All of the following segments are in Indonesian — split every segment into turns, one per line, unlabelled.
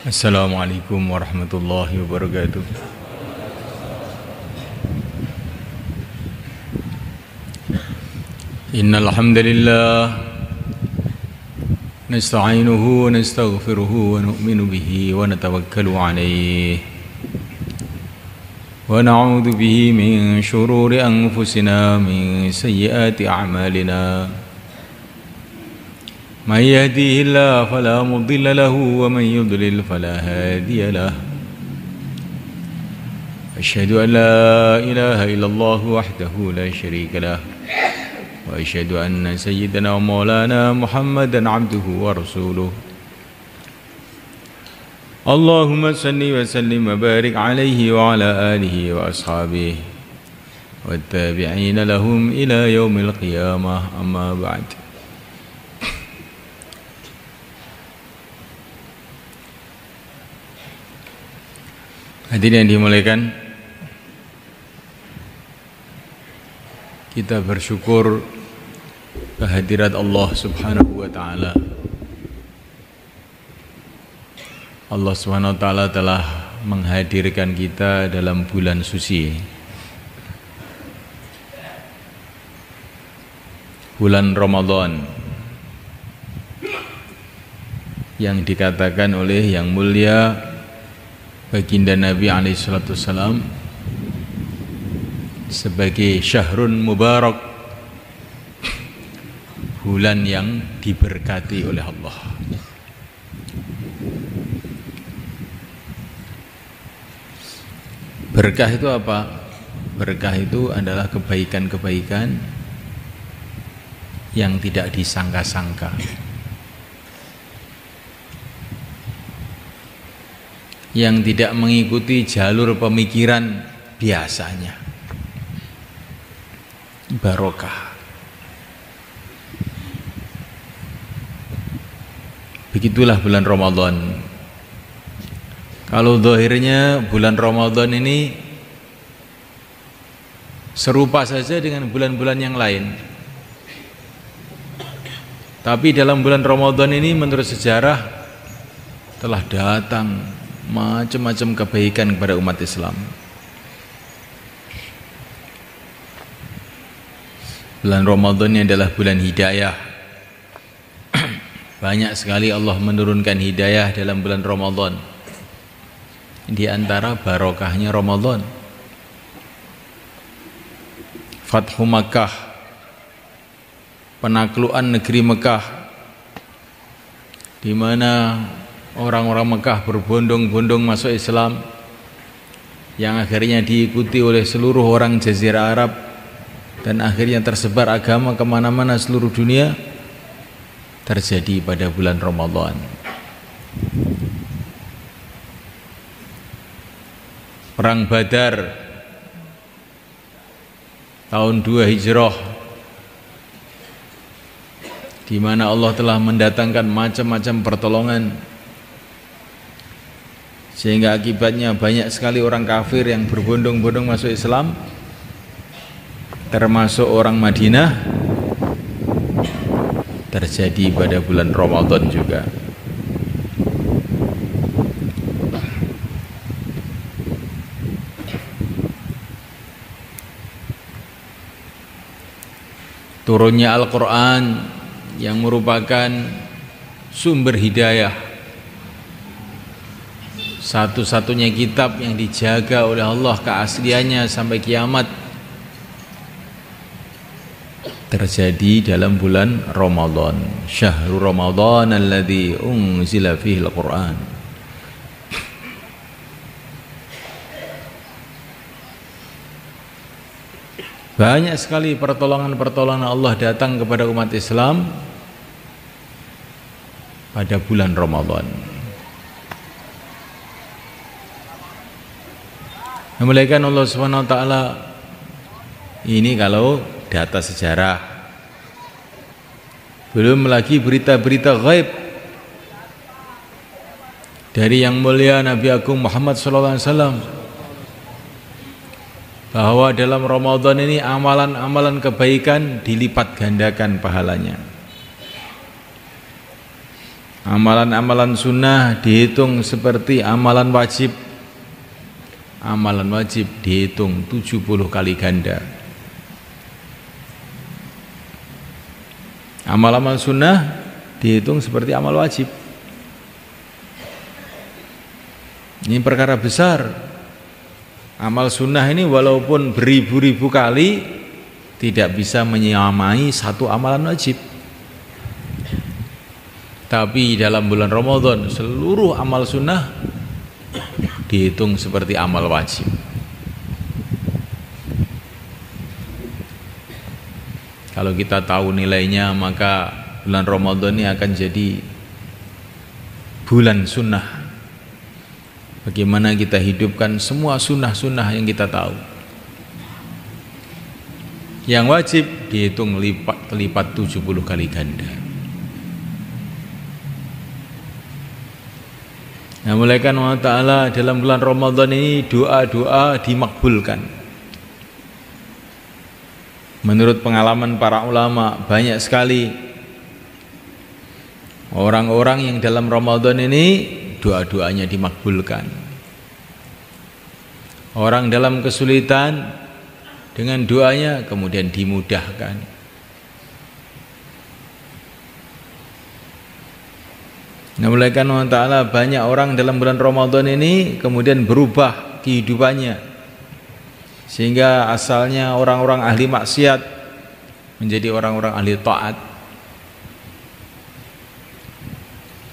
Assalamualaikum warahmatullahi wabarakatuh. Innal hamdalillah nasta'inuhu wa nastaghfiruhu wa nu'minu bihi wa natawakkalu alayhi wa na'udzu bihi min shururi anfusina min sayyiati a'malina. من يهديه الله فلا مضل له ومن يضلل فلا هادي له أشهد أن لا إله إلا الله وحده لا شريك له وأشهد أن سيدنا ومولانا محمدا عبده ورسوله اللهم صل وسلم وبارك عليه وعلى آله وأصحابه والتابعين لهم إلى يوم القيامة أما بعد. Hadirin yang dimuliakan, kita bersyukur kehadirat Allah Subhanahu wa taala. Allah Subhanahu wa taala telah menghadirkan kita dalam bulan suci, bulan Ramadan, yang dikatakan oleh yang mulia baginda Nabi SAW sebagai syahrun mubarak, bulan yang diberkati oleh Allah. Berkah itu apa? Berkah itu adalah kebaikan-kebaikan yang tidak disangka-sangka, yang tidak mengikuti jalur pemikiran biasanya. Barokah. Begitulah bulan Ramadan. Kalau zahirnya bulan Ramadan ini serupa saja dengan bulan-bulan yang lain, tapi dalam bulan Ramadan ini menurut sejarah telah datang macam-macam kebaikan kepada umat Islam. Bulan Ramadan ini adalah bulan hidayah. Banyak sekali Allah menurunkan hidayah dalam bulan Ramadan. Di antara barokahnya Ramadan, Fathu Makkah, penaklukan negeri Mekah, di mana orang-orang Mekah berbondong-bondong masuk Islam, yang akhirnya diikuti oleh seluruh orang Jazirah Arab, dan akhirnya tersebar agama kemana-mana seluruh dunia, terjadi pada bulan Ramadan. Perang Badar tahun 2 Hijrah, di mana Allah telah mendatangkan macam-macam pertolongan, sehingga akibatnya banyak sekali orang kafir yang berbondong-bondong masuk Islam, termasuk orang Madinah, terjadi pada bulan Ramadan juga. Turunnya Al-Quran yang merupakan sumber hidayah, satu-satunya kitab yang dijaga oleh Allah keasliannya sampai kiamat, terjadi dalam bulan Ramadan. Syahrul Ramadan alladzi unzila fihi al-Quran. Banyak sekali pertolongan-pertolongan Allah datang kepada umat Islam pada bulan Ramadan. Memuliakan Allah Subhanahu wa taala. Ini kalau data sejarah. Belum lagi berita-berita gaib dari yang mulia Nabi Agung Muhammad SAW, bahwa dalam Ramadan ini amalan-amalan kebaikan dilipat gandakan pahalanya. Amalan-amalan sunnah dihitung seperti amalan wajib. Amalan wajib dihitung 70 kali ganda. Amal-amal sunnah dihitung seperti amal wajib. Ini perkara besar. Amal sunnah ini walaupun beribu-ribu kali tidak bisa menyamai satu amalan wajib. Tapi dalam bulan Ramadan seluruh amal sunnah dihitung seperti amal wajib. Kalau kita tahu nilainya, maka bulan Ramadan ini akan jadi bulan sunnah. Bagaimana kita hidupkan semua sunnah-sunnah yang kita tahu. Yang wajib dihitung lipat 70 kali ganda. Nah, mulaikan Allah Ta'ala dalam bulan Ramadan ini doa-doa dimakbulkan. Menurut pengalaman para ulama, banyak sekali orang-orang yang dalam Ramadan ini doa-doanya dimakbulkan. Orang dalam kesulitan dengan doanya kemudian dimudahkan. Nah, mulaikan Allah Ta'ala banyak orang dalam bulan Ramadan ini kemudian berubah kehidupannya. Sehingga asalnya orang-orang ahli maksiat menjadi orang-orang ahli taat.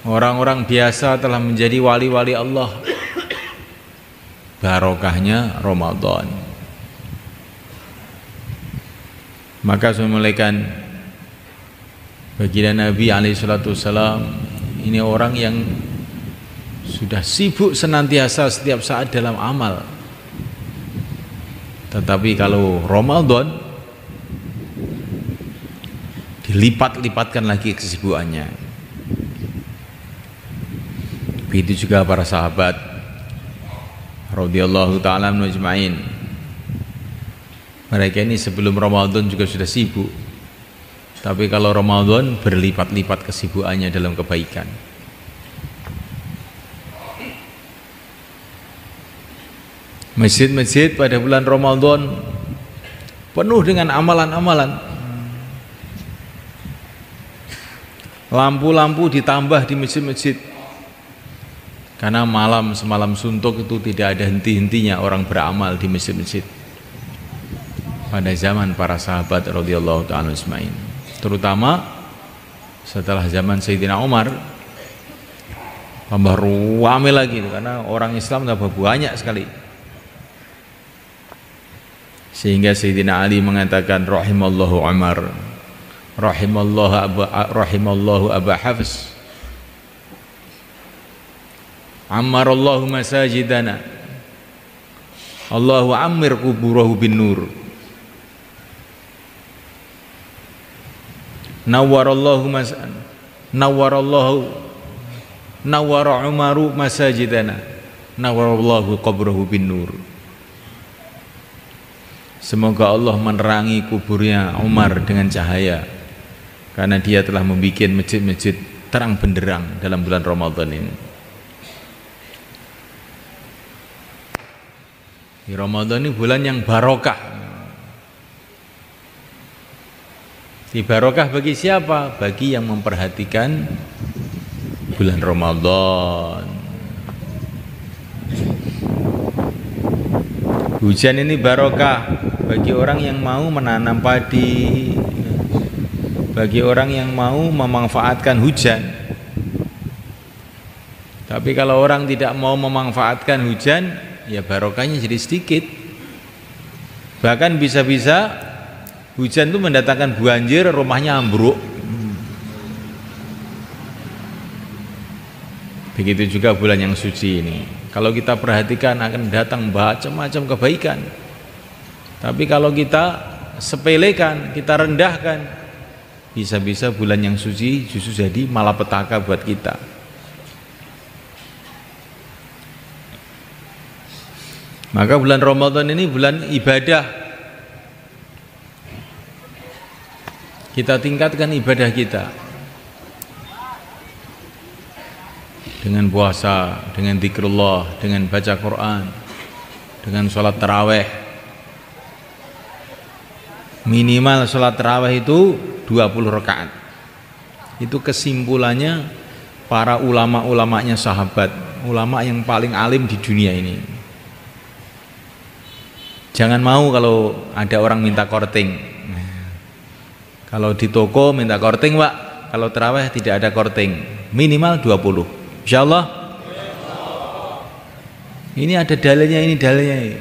Orang-orang biasa telah menjadi wali-wali Allah. Barokahnya Ramadan. Maka saya mulaikan baginda Nabi SAW, ini orang yang sudah sibuk senantiasa setiap saat dalam amal. Tetapi kalau Ramadan dilipat-lipatkan lagi kesibukannya. Begitu juga para sahabat radhiyallahu ta'ala anhum ajma'in. Mereka ini sebelum Ramadan juga sudah sibuk. Tapi kalau Ramadan berlipat-lipat kesibukannya dalam kebaikan. Masjid-masjid pada bulan Ramadan penuh dengan amalan-amalan. Lampu-lampu ditambah di masjid-masjid. Karena malam semalam suntuk itu tidak ada henti-hentinya orang beramal di masjid-masjid. Pada zaman para sahabat radhiyallahu ta'ala ajma'in. Terutama setelah zaman Sayyidina Umar, tambah ramai lagi karena orang Islam tambah banyak sekali. Sehingga Sayyidina Ali mengatakan rahimallahu Umar, rahimallahu Aba Hafs, ammarallahu masajidana, Allahu ammir kuburahu bin nur, nawwara Umaru masajidana, nawwarallahu qabrahu bin nur. Semoga Allah menerangi kuburnya Umar dengan cahaya, karena dia telah membuat masjid-masjid terang benderang dalam bulan Ramadan ini. Di Ramadan ini bulan yang barokah. Di barokah bagi siapa? Bagi yang memperhatikan bulan Ramadan. Hujan ini barokah bagi orang yang mau menanam padi, bagi orang yang mau memanfaatkan hujan. Tapi kalau orang tidak mau memanfaatkan hujan, ya barokahnya jadi sedikit. Bahkan bisa-bisa hujan itu mendatangkan banjir, rumahnya ambruk. Begitu juga bulan yang suci ini. Kalau kita perhatikan akan datang macam-macam kebaikan. Tapi kalau kita sepelekan, kita rendahkan, bisa-bisa bulan yang suci justru jadi malapetaka buat kita. Maka bulan Ramadan ini bulan ibadah. Kita tingkatkan ibadah kita. dengan puasa, dengan zikrullah, dengan baca Quran, dengan sholat taraweh. Minimal sholat taraweh itu 20 rakaat. Itu kesimpulannya para ulama-ulamanya sahabat, ulama yang paling alim di dunia ini. Jangan mau kalau ada orang minta korting. Kalau di toko minta korting, Pak, kalau taraweh tidak ada korting, minimal 20. Insyaallah. Ini ada dalilnya, ini dalilnya.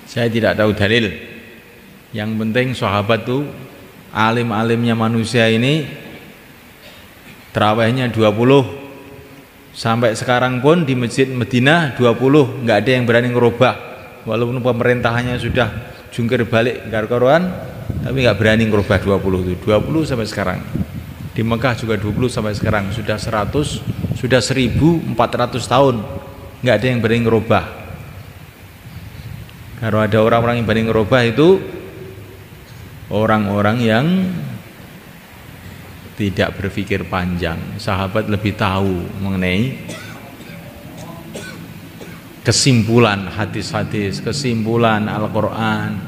Saya tidak tahu dalil. Yang penting sahabat tuh alim-alimnya manusia ini tarawehnya 20. Sampai sekarang pun di Masjid Madinah 20, nggak ada yang berani ngerubah. Walaupun pemerintahannya sudah jungkir balik karuan, tapi nggak berani ngerubah 20 itu. 20 sampai sekarang. Di Mekah juga 20 sampai sekarang. Sudah 100, sudah 1400 tahun nggak ada yang berani ngerubah. Kalau ada orang-orang yang berani ngerubah itu orang-orang yang tidak berpikir panjang. Sahabat lebih tahu mengenai kesimpulan hadis-hadis, kesimpulan Al-Quran.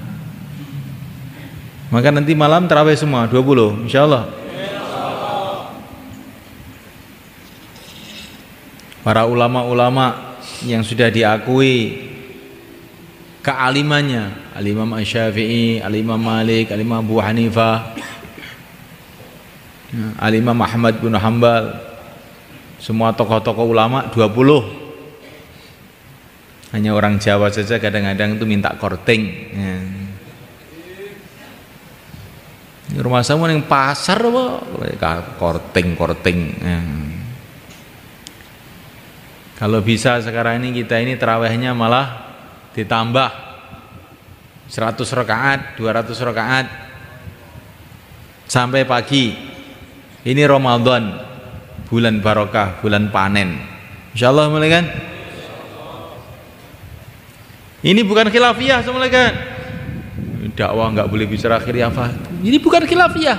Maka nanti malam tarawih semua 20, insyaallah. Para ulama-ulama yang sudah diakui kealimannya, Al-Imam Asy-Syafi'i, Al-Imam Malik, Al-Imam Abu Hanifah, Al-Imam Ahmad bin Hanbal, semua tokoh-tokoh ulama 20. Hanya orang Jawa saja kadang-kadang itu minta korting. Ini rumah saya yang pasar korting. Kalau bisa sekarang ini kita ini tarawihnya malah ditambah 100 rakaat, 200 rakaat sampai pagi. Ini Ramadan, bulan barokah, bulan panen. Insyaallah mulai kan? Ini bukan khilafiyah semula kan? Dakwah nggak boleh bicara khilafah. Ini bukan khilafiyah.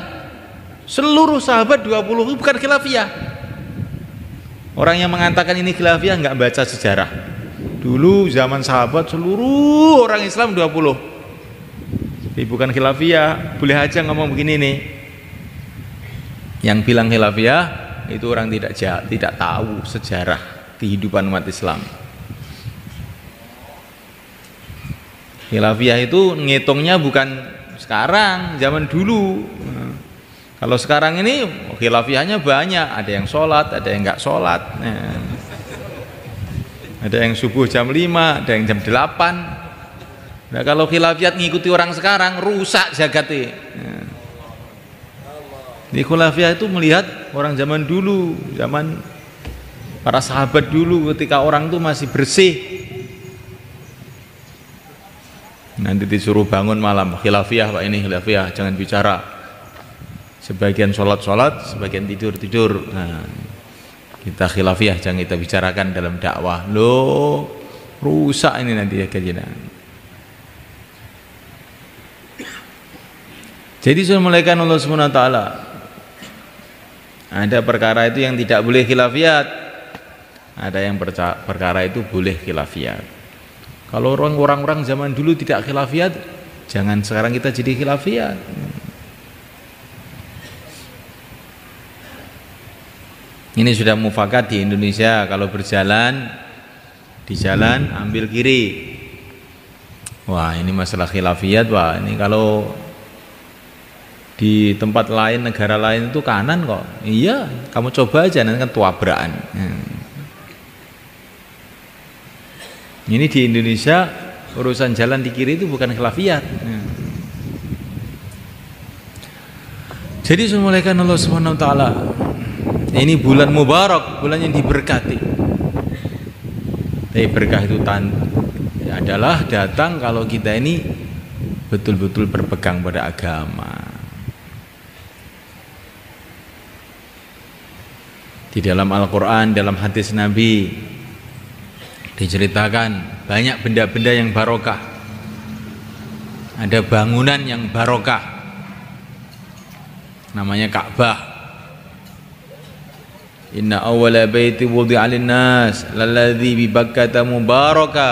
Seluruh sahabat 20 itu bukan khilafiyah. Orang yang mengatakan ini khilafiyah nggak baca sejarah. Dulu zaman sahabat seluruh orang Islam 20. Ini bukan khilafiyah. Boleh aja ngomong begini nih. Yang bilang khilafiyah itu orang tidak tahu sejarah kehidupan umat Islam. Khilafiyah itu ngitungnya bukan sekarang, zaman dulu. Kalau sekarang ini khilafiyahnya banyak, ada yang sholat, ada yang enggak sholat. Ada yang subuh jam 5, ada yang jam 8. Nah, kalau khilafiyah ngikuti orang sekarang, rusak jagatnya. Di khilafiyah itu melihat orang zaman dulu, zaman para sahabat dulu ketika orang itu masih bersih. Nanti disuruh bangun malam, khilafiyah Pak, ini khilafiyah, jangan bicara. Sebagian sholat, sebagian tidur. Nah, kita khilafiyah, jangan kita bicarakan dalam dakwah. Loh, rusak ini nanti ya kajian. Jadi sudah mulaikan Allah Subhanahu wa taala. Ada perkara itu yang tidak boleh khilafiyat. Ada yang perkara itu boleh khilafiyat. Kalau orang-orang zaman dulu tidak khilafiyat, jangan sekarang kita jadi khilafiyat. Ini sudah mufakat di Indonesia, kalau berjalan di jalan ambil kiri. Wah, ini masalah khilafiyat, wah ini kalau di tempat lain, negara lain itu kanan kok. Iya, kamu coba aja nanti kan tuabrakan. Ini di Indonesia urusan jalan di kiri itu bukan khilafiyat. Jadi semulaikan Allah Subhanahu wa taala. Ini bulan mubarak, bulan yang diberkati. Tapi berkah itu adalah datang kalau kita ini betul-betul berpegang pada agama. Di dalam Al-Quran, dalam hadis Nabi diceritakan banyak benda-benda yang barokah. Ada bangunan yang barokah, namanya Ka'bah. Inna awwala baiti wudi'a lin-nas lalladzi bi Bakkata mubaraka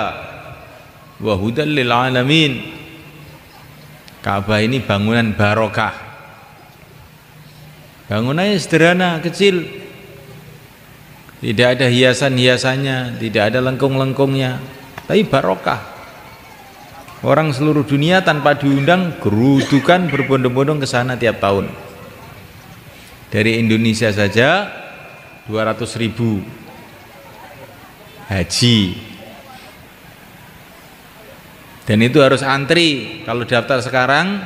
wa hudan lil alamin. Ka'bah ini bangunan barokah. Bangunannya sederhana, kecil. Tidak ada hiasan-hiasannya, tidak ada lengkung-lengkungnya, tapi barokah. Orang seluruh dunia tanpa diundang gerudukan berbondong-bondong ke sana tiap tahun. Dari Indonesia saja 200.000 haji. Dan itu harus antri. Kalau daftar sekarang,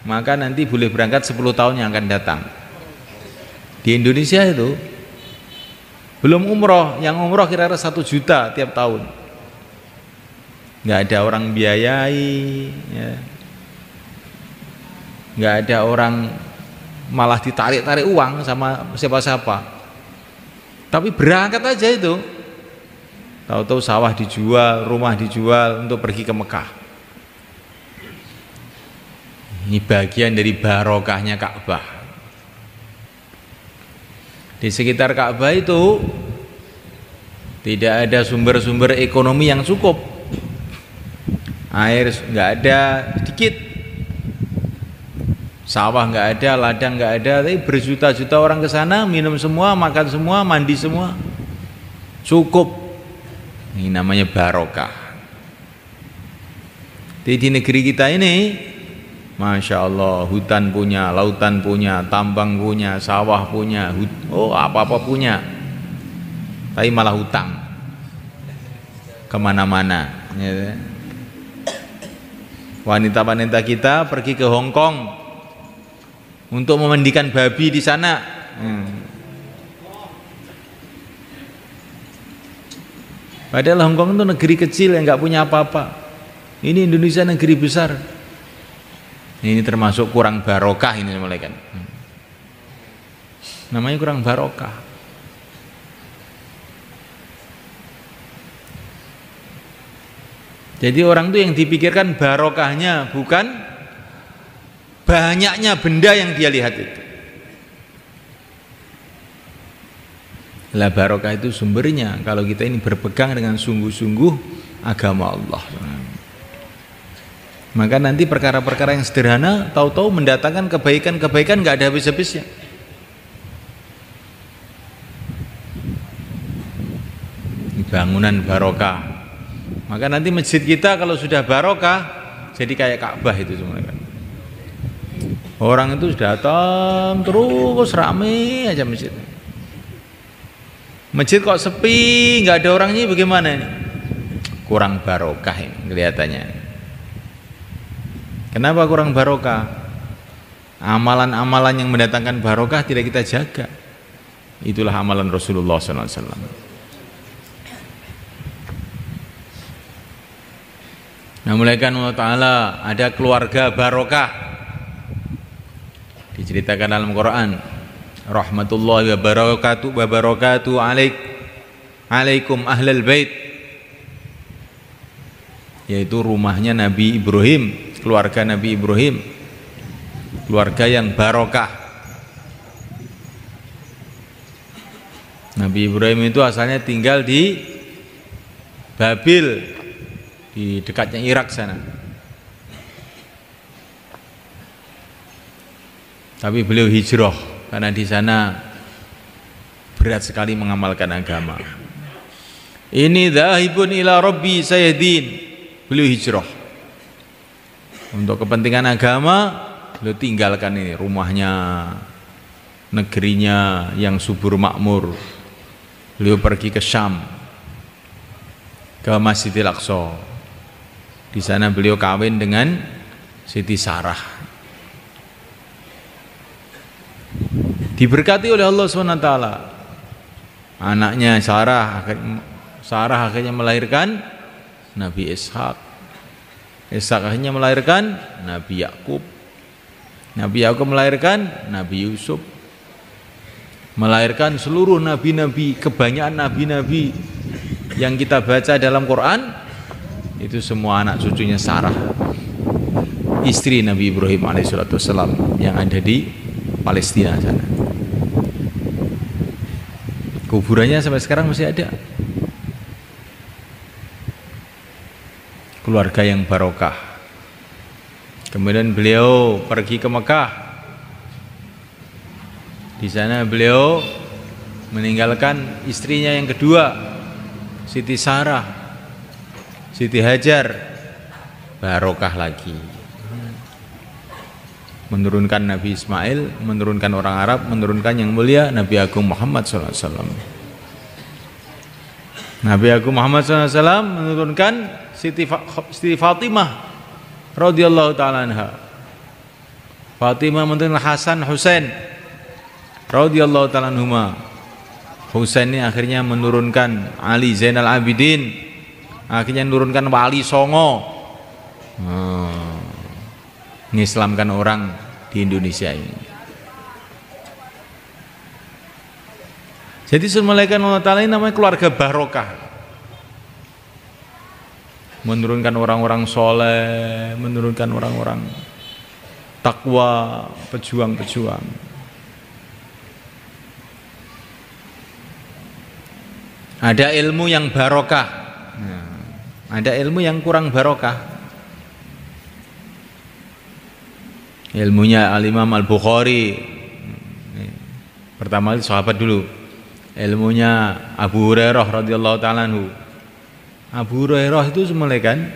maka nanti boleh berangkat 10 tahun yang akan datang. Di Indonesia itu belum umroh, yang umroh kira-kira 1 juta tiap tahun. Nggak ada orang biayai, ya. Nggak ada orang malah ditarik-tarik uang sama siapa-siapa. Tapi berangkat aja itu. Tahu-tahu sawah dijual, rumah dijual untuk pergi ke Mekah. Ini bagian dari barokahnya Ka'bah. Di sekitar Ka'bah itu tidak ada sumber-sumber ekonomi yang cukup. Air nggak ada, sedikit. Sawah nggak ada, ladang nggak ada, tapi berjuta-juta orang ke sana, minum semua, makan semua, mandi semua, cukup. Ini namanya barokah. Di negeri kita ini, masya Allah, hutan punya, lautan punya, tambang punya, sawah punya, apa-apa punya, tapi malah hutang kemana-mana. Ya. Wanita-wanita kita pergi ke Hong Kong untuk memandikan babi di sana. Padahal Hong Kong itu negeri kecil yang nggak punya apa-apa. Ini Indonesia negeri besar. Ini termasuk kurang barokah ini malaikat. Namanya kurang barokah. Jadi orang itu yang dipikirkan barokahnya bukan banyaknya benda yang dia lihat itu. Lah barokah itu sumbernya kalau kita ini berpegang dengan sungguh-sungguh agama Allah. Maka nanti perkara-perkara yang sederhana tahu-tahu mendatangkan kebaikan-kebaikan nggak ada habis-habisnya. Bangunan barokah. Maka nanti masjid kita kalau sudah barokah jadi kayak Ka'bah itu semuanya. Orang itu datang terus rame aja masjid. Masjid kok sepi, nggak ada orangnya, bagaimana ini? Kurang barokah ini kelihatannya. Kenapa kurang barokah? Amalan-amalan yang mendatangkan barokah tidak kita jaga. Itulah amalan Rasulullah SAW. Nah, mulaikan Allah Ta'ala ada keluarga barokah. Diceritakan dalam Quran. Rahmatullahi wa barakatuh alaikum ahlal bait, yaitu rumahnya Nabi Ibrahim, keluarga Nabi Ibrahim, keluarga yang barokah. Nabi Ibrahim itu asalnya tinggal di Babil, di dekatnya Irak sana. Tapi beliau hijrah karena di sana berat sekali mengamalkan agama. Ini dhahibun ila rabbi sayyidin. Beliau hijrah untuk kepentingan agama. Beliau tinggalkan ini rumahnya, negerinya yang subur makmur. Beliau pergi ke Syam, ke Masjidil Aqsa. Di sana beliau kawin dengan Siti Sarah. Diberkati oleh Allah SWT. Anaknya Sarah akhirnya melahirkan Nabi Ishak. Ishak akhirnya melahirkan Nabi Yakub. Nabi Yakub melahirkan Nabi Yusuf. Melahirkan seluruh nabi-nabi, kebanyakan nabi-nabi yang kita baca dalam Quran itu semua anak cucunya Sarah, istri Nabi Ibrahim alaihissalam yang ada di Palestina sana. Kuburannya sampai sekarang masih ada. Keluarga yang barokah. Kemudian beliau pergi ke Mekah. Di sana beliau meninggalkan istrinya yang kedua, Siti Sarah, Siti Hajar, barokah lagi. Menurunkan Nabi Ismail, menurunkan orang Arab, menurunkan yang mulia Nabi Agung Muhammad SAW. Nabi Agung Muhammad SAW menurunkan Siti Fatimah radhiyallahu ta'ala anha. Fatimah menurunkan Hasan Husain radhiyallahu ta'ala anhuma. Husain ini akhirnya menurunkan Ali Zainal Abidin, akhirnya menurunkan Wali Songo. Mengislamkan orang di Indonesia ini. Jadi semulaikan Allah Ta'ala ini namanya keluarga barokah. Menurunkan orang-orang soleh, menurunkan orang-orang takwa, pejuang-pejuang. Ada ilmu yang barokah, ada ilmu yang kurang barokah. Ilmunya Al-Imam Al-Bukhari, pertama kali sahabat dulu. Ilmunya Abu Hurairah radhiyallahu ta'ala anhu. Abu Hurairah itu semula kan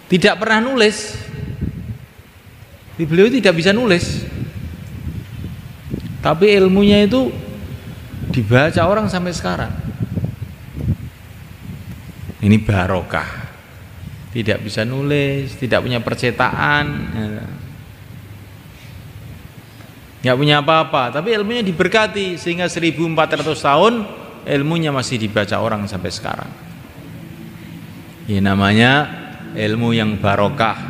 tidak pernah nulis. Beliau tidak bisa nulis, tapi ilmunya itu dibaca orang sampai sekarang. Ini barokah. Tidak bisa nulis, tidak punya percetakan, nggak punya apa-apa, tapi ilmunya diberkati sehingga 1400 tahun ilmunya masih dibaca orang sampai sekarang. Ini namanya ilmu yang barokah.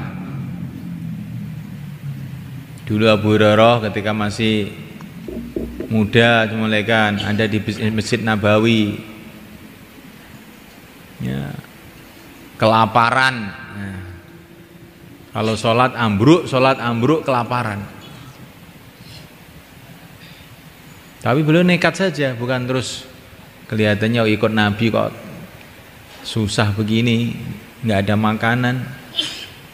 Dulu Abu Hurairah ketika masih muda, mulaikan ada di Masjid Nabawi, ya, kelaparan. Nah, kalau sholat ambruk kelaparan. Tapi beliau nekat saja, bukan terus kelihatannya ikut Nabi kok susah begini, nggak ada makanan.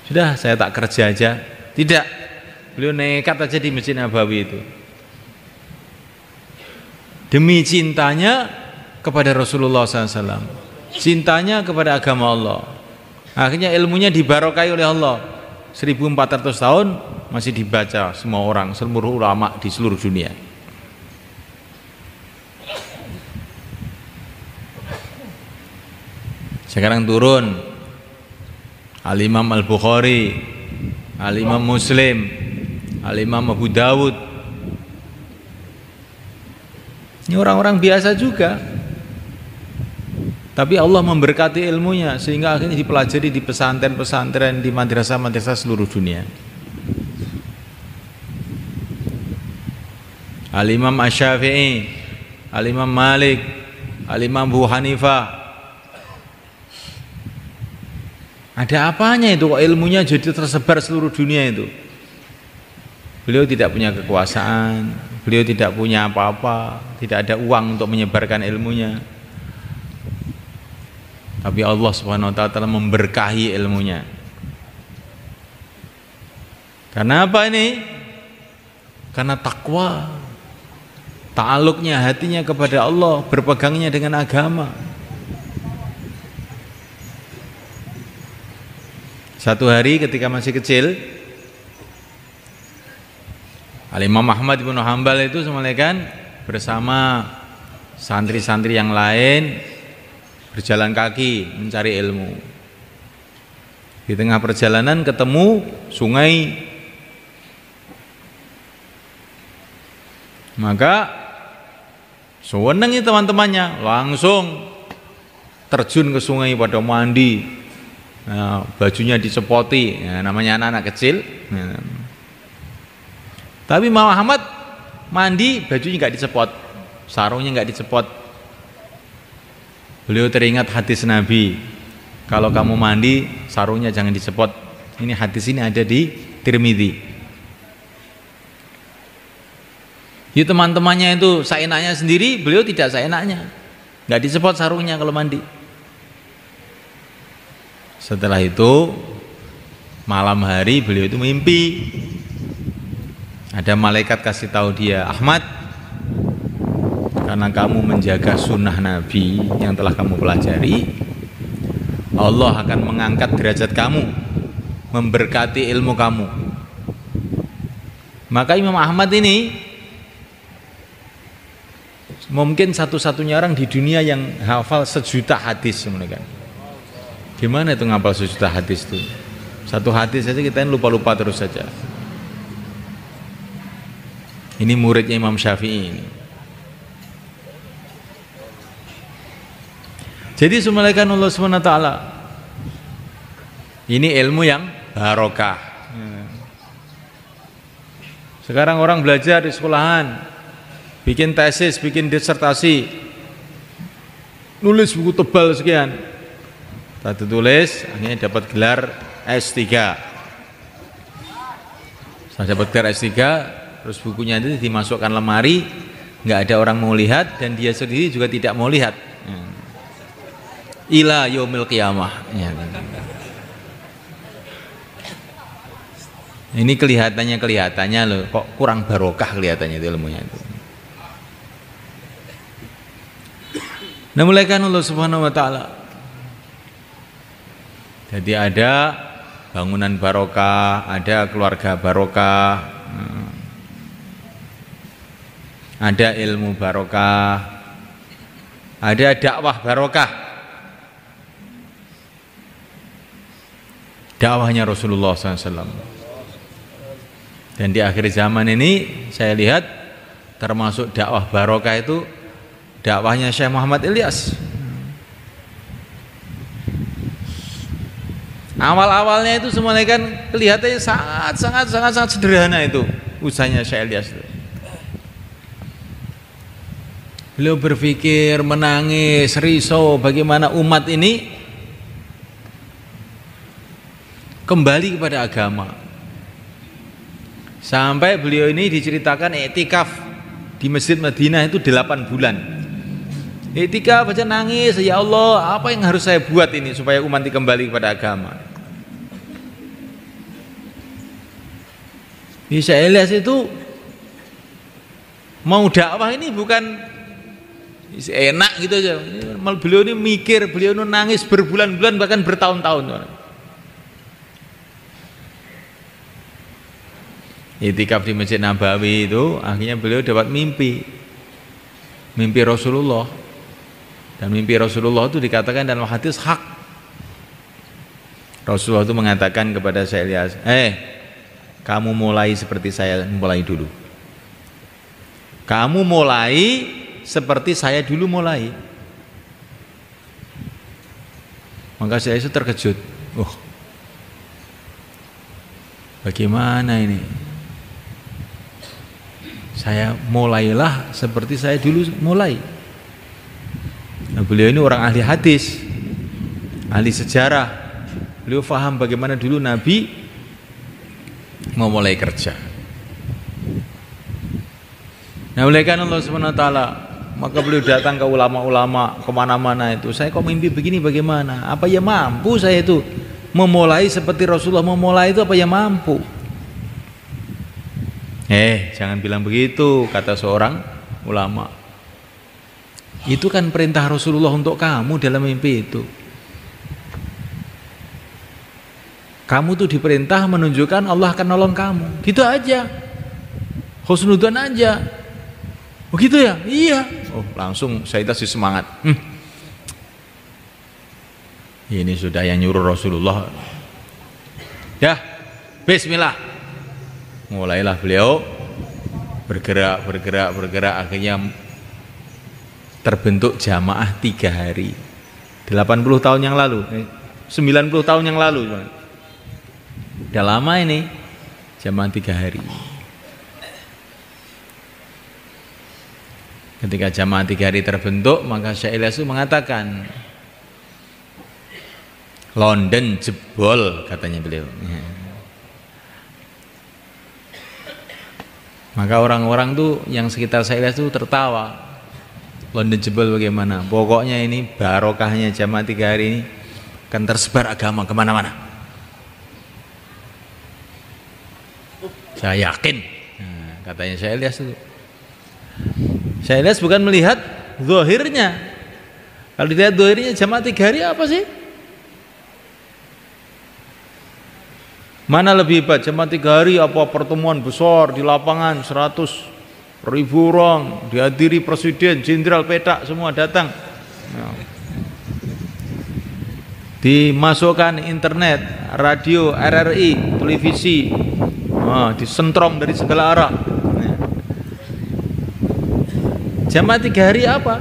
Sudah saya tak kerja aja. Tidak, beliau nekat aja di Masjid Nabawi itu. Demi cintanya kepada Rasulullah SAW, cintanya kepada agama Allah. Akhirnya ilmunya dibarokai oleh Allah. 1400 tahun masih dibaca semua orang, seluruh ulama di seluruh dunia. Sekarang turun Al-Imam Al-Bukhari, Al-Imam Muslim, Al-Imam Abu Dawud. Ini orang-orang biasa juga, tapi Allah memberkati ilmunya sehingga akhirnya dipelajari di pesantren-pesantren, di madrasah-madrasah seluruh dunia. Al-Imam Asy-Syafi'i, Al-Imam Malik, Al-Imam Abu Hanifah. Ada apanya itu kok ilmunya jadi tersebar seluruh dunia itu? Beliau tidak punya kekuasaan, beliau tidak punya apa-apa, tidak ada uang untuk menyebarkan ilmunya. Tapi Allah Subhanahu wa taala telah memberkahi ilmunya. Karena apa ini? Karena takwa. Ta'alluqnya hatinya kepada Allah, berpegangnya dengan agama. Satu hari ketika masih kecil, Al-Imam Ahmad bin Hanbal itu semalekan bersama santri-santri yang lain berjalan kaki mencari ilmu. Di tengah perjalanan ketemu sungai. Maka seneng teman-temannya langsung terjun ke sungai pada mandi. Nah, bajunya dicepoti, ya, namanya anak-anak kecil. Ya. Tapi Muhammad mandi bajunya nggak dicepot, sarungnya nggak dicepot. Beliau teringat hadis Nabi, kalau kamu mandi sarungnya jangan dicepot. Ini hadis ini ada di Tirmidzi. Ya teman-temannya itu seenaknya sendiri, beliau tidak seenaknya. Nggak disemprot sarungnya kalau mandi. Setelah itu malam hari beliau itu mimpi. Ada malaikat kasih tahu dia, Ahmad, karena kamu menjaga sunnah Nabi yang telah kamu pelajari, Allah akan mengangkat derajat kamu, memberkati ilmu kamu. Maka Imam Ahmad ini mungkin satu-satunya orang di dunia yang hafal 1.000.000 hadis. Gimana itu ngapal 1.000.000 hadis itu? Satu hadis saja kita lupa-lupa terus saja. Ini muridnya Imam Syafi'i ini. Jadi semulaikan Allah SWT. Ini ilmu yang barokah. Sekarang orang belajar di sekolahan, bikin tesis, bikin disertasi, nulis buku tebal sekian. Tadi tulis, akhirnya dapat gelar S3. Saya dapat gelar S3, terus bukunya itu dimasukkan lemari, nggak ada orang mau lihat dan dia sendiri juga tidak mau lihat. Ila yaumil qiyamah. Ini kelihatannya loh, kok kurang barokah kelihatannya itu ilmunya itu. Nah, mulaikan Allah Subhanahu wa taala. Jadi ada bangunan barokah, ada keluarga barokah, ada ilmu barokah, ada dakwah barokah. Dakwahnya Rasulullah SAW. Dan di akhir zaman ini saya lihat termasuk dakwah barokah itu dakwahnya Syekh Muhammad Ilyas. Awal-awalnya itu semuanya kan kelihatannya sangat sederhana itu usahanya Syekh Ilyas itu. Beliau berpikir, menangis, risau bagaimana umat ini kembali kepada agama. Sampai beliau ini diceritakan iktikaf di Masjid Madinah itu 8 bulan. Iktikaf baca nangis, ya Allah, apa yang harus saya buat ini supaya umat ini kembali kepada agama. Syekh Ilyas itu mau dakwah ini bukan enak gitu aja. Beliau ini mikir, beliau ini nangis berbulan-bulan bahkan bertahun-tahun. Iktikaf di Masjid Nabawi itu akhirnya beliau dapat mimpi Rasulullah, dan mimpi Rasulullah itu dikatakan dalam hadis hak. Rasulullah itu mengatakan kepada Syekh Ilyas, kamu mulai seperti saya mulai dulu. Kamu mulai seperti saya dulu mulai. Maka saya itu terkejut. Bagaimana ini? Saya mulailah seperti saya dulu mulai. Nah, beliau ini orang ahli hadis, ahli sejarah. Beliau faham bagaimana dulu Nabi mau mulai kerja. Nah, oleh karena Allah SWT, maka beliau datang ke ulama-ulama kemana-mana itu. Saya kok mimpi begini bagaimana? Apa ya mampu saya itu memulai seperti Rasulullah memulai itu, apa ya mampu? Jangan bilang begitu, kata seorang ulama. Itu kan perintah Rasulullah untuk kamu dalam mimpi itu. Kamu tuh diperintah menunjukkan Allah akan nolong kamu. Gitu aja. Husnudzan aja. Oh gitu ya? Iya. Langsung saya kasih semangat. Ini sudah yang nyuruh Rasulullah. Ya, bismillah. Mulailah beliau bergerak, akhirnya terbentuk jamaah 3 hari. 80 tahun yang lalu, 90 tahun yang lalu. Udah lama ini jamaah 3 hari. Ketika jamaah 3 hari terbentuk, maka Syekh Ilyas itu mengatakan, London jebol, katanya beliau. Maka orang-orang tuh yang sekitar saya lihat tuh tertawa. London Jebel bagaimana? Pokoknya ini barokahnya jamaah 3 hari ini akan tersebar agama kemana-mana. Saya yakin. Nah, katanya saya lihat itu. Saya lihat bukan melihat zahirnya. Kalau dilihat zahirnya jamaah 3 hari apa sih? Mana lebih hebat, jamaah 3 hari apa pertemuan besar di lapangan 100.000 orang, dihadiri presiden, jenderal, petak, semua datang. Dimasukkan internet, radio, RRI, televisi, disentrom dari segala arah. Jamaah 3 hari apa?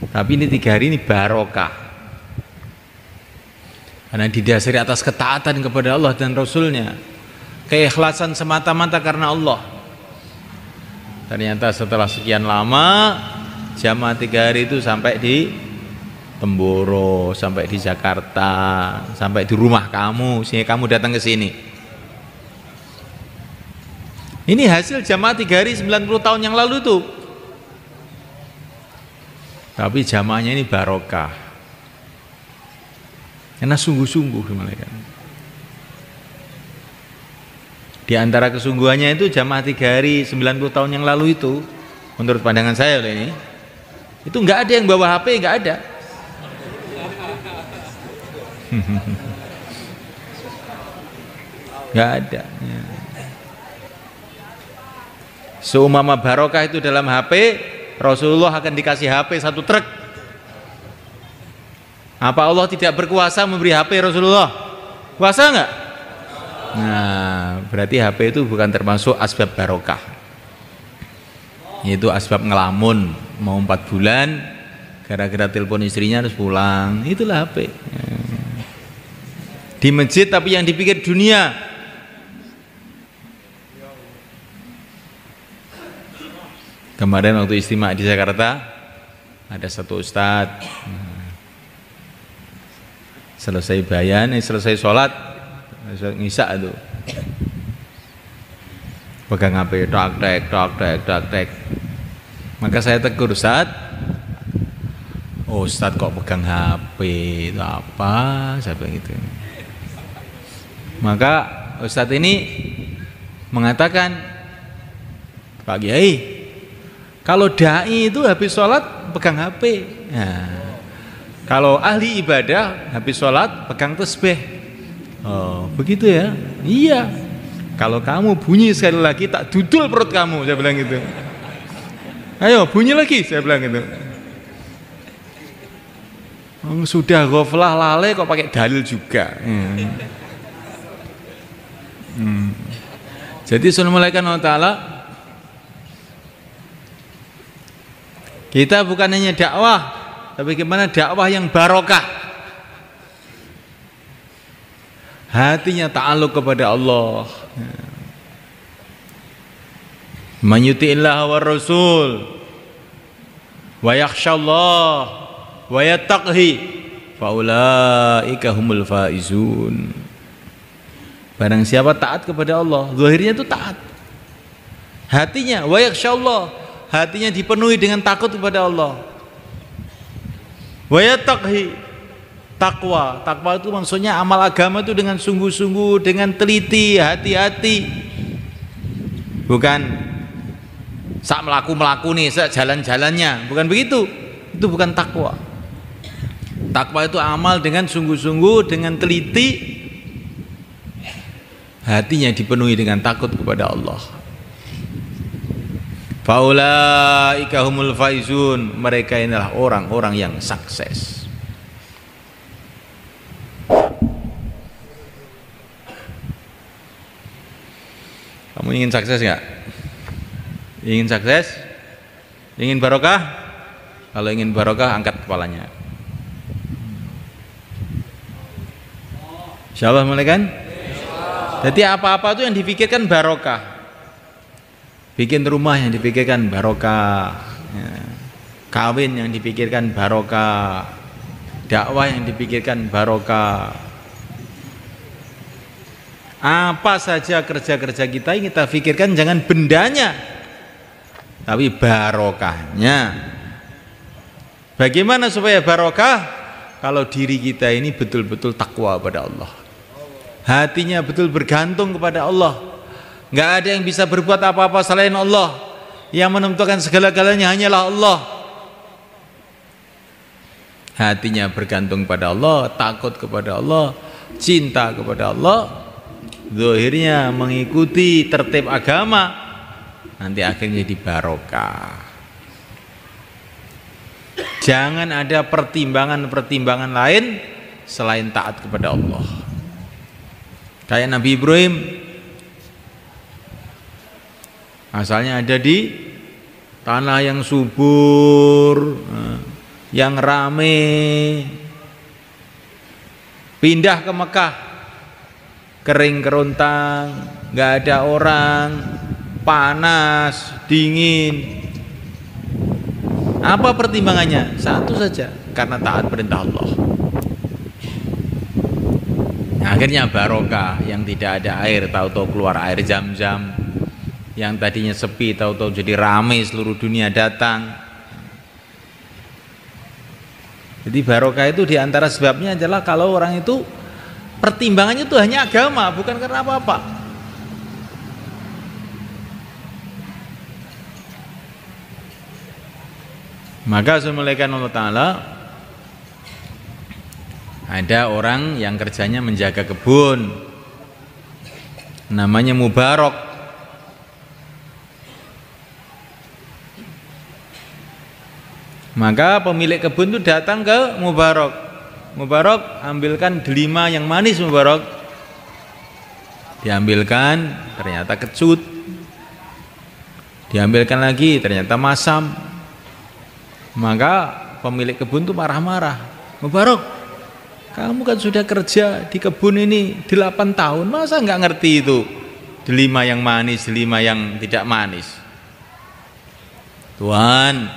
Tapi ini 3 hari ini barokah. Karena didasari atas ketaatan kepada Allah dan Rasulnya, keikhlasan semata-mata karena Allah. Ternyata setelah sekian lama jamaah 3 hari itu sampai di Temboro, sampai di Jakarta, sampai di rumah kamu, sehingga kamu datang ke sini. Ini hasil jamaah 3 hari 90 tahun yang lalu tuh. Tapi jamaahnya ini barokah. Karena sungguh-sungguh mereka. Di antara kesungguhannya itu jamaah 3 hari 90 tahun yang lalu itu, menurut pandangan saya loh ini, itu nggak ada yang bawa HP, nggak ada. Nggak ada. Ya. Seumama barokah itu dalam HP, Rasulullah akan dikasih HP 1 truk. Apa Allah tidak berkuasa memberi HP Rasulullah? Kuasa enggak? Nah, berarti HP itu bukan termasuk asbab barokah. Yaitu asbab ngelamun, mau 4 bulan gara-gara telepon istrinya harus pulang. Itulah HP. Di masjid tapi yang dipikir dunia. Kemarin waktu istimewa di Jakarta ada satu ustadz selesai bayan, selesai sholat ngisa itu pegang HP, tek. Maka saya tegur, Ustaz, oh Ustaz kok pegang HP itu apa? Saya bilang gitu. Maka Ustaz ini mengatakan, Pak Kiai, kalau dai itu habis sholat pegang HP. Nah, kalau ahli ibadah habis sholat pegang tasbih. Oh, begitu ya? Iya. Kalau kamu bunyi sekali lagi tak dudul perut kamu, saya bilang gitu. Ayo bunyi lagi, saya bilang gitu. Sudah ghaflah lalai kok pakai dalil juga. Jadi Assalamualaikum warahmatullahi wabarakatuh. Kita bukan hanya dakwah, tapi bagaimana dakwah yang barokah. Hatinya ta'alluq kepada Allah. Man yuti'illah wa rasul wa yakhshallah wa yattaqhi faulaika humul faizun. Barang siapa taat kepada Allah, zahirnya itu taat. Hatinya wa yakhshallah, hatinya dipenuhi dengan takut kepada Allah. Wa yattaqhi, takwa. Takwa itu maksudnya amal agama itu dengan sungguh-sungguh, dengan teliti, hati-hati. Bukan sak melaku nih, sak jalan-jalannya, bukan begitu. Itu bukan takwa. Takwa itu amal dengan sungguh-sungguh, dengan teliti, hatinya dipenuhi dengan takut kepada Allah. Faulaika humul faizun, mereka inilah orang-orang yang sukses. Kamu ingin sukses nggak? Ingin sukses? Ingin barokah? Kalau ingin barokah, angkat kepalanya. Insyaallah mulai kan? Jadi apa-apa itu yang dipikirkan barokah. Bikin rumah yang dipikirkan barokah, ya. Kawin yang dipikirkan barokah, dakwah yang dipikirkan barokah. Apa saja kerja-kerja kita pikirkan jangan bendanya, tapi barokahnya. Bagaimana supaya barokah? Kalau diri kita ini betul-betul takwa pada Allah, hatinya betul bergantung kepada Allah, nggak ada yang bisa berbuat apa-apa selain Allah, yang menentukan segala-galanya hanyalah Allah. Hatinya bergantung pada Allah, takut kepada Allah, cinta kepada Allah, zahirnya mengikuti tertib agama, nanti akhirnya jadi barokah. Jangan ada pertimbangan-pertimbangan lain selain taat kepada Allah. Kayak Nabi Ibrahim, asalnya ada di tanah yang subur, yang rame, pindah ke Mekah, kering kerontang, nggak ada orang, panas, dingin. Apa pertimbangannya? Satu saja, karena taat perintah Allah. Nah, akhirnya barokah, yang tidak ada air tahu-tahu keluar air Zam-Zam, yang tadinya sepi tahu-tahu jadi ramai, seluruh dunia datang. Jadi barokah itu diantara sebabnya adalah kalau orang itu pertimbangannya itu hanya agama, bukan karena apa-apa. Maka semulaikan Allah Ta'ala, ada orang yang kerjanya menjaga kebun, namanya Mubarak. Maka pemilik kebun itu datang ke Mubarak. Mubarak, ambilkan delima yang manis Mubarak. Diambilkan, ternyata kecut. Diambilkan lagi, ternyata masam. Maka pemilik kebun itu marah-marah. Mubarak, kamu kan sudah kerja di kebun ini 8 tahun, masa nggak ngerti itu delima yang manis, delima yang tidak manis? Tuan,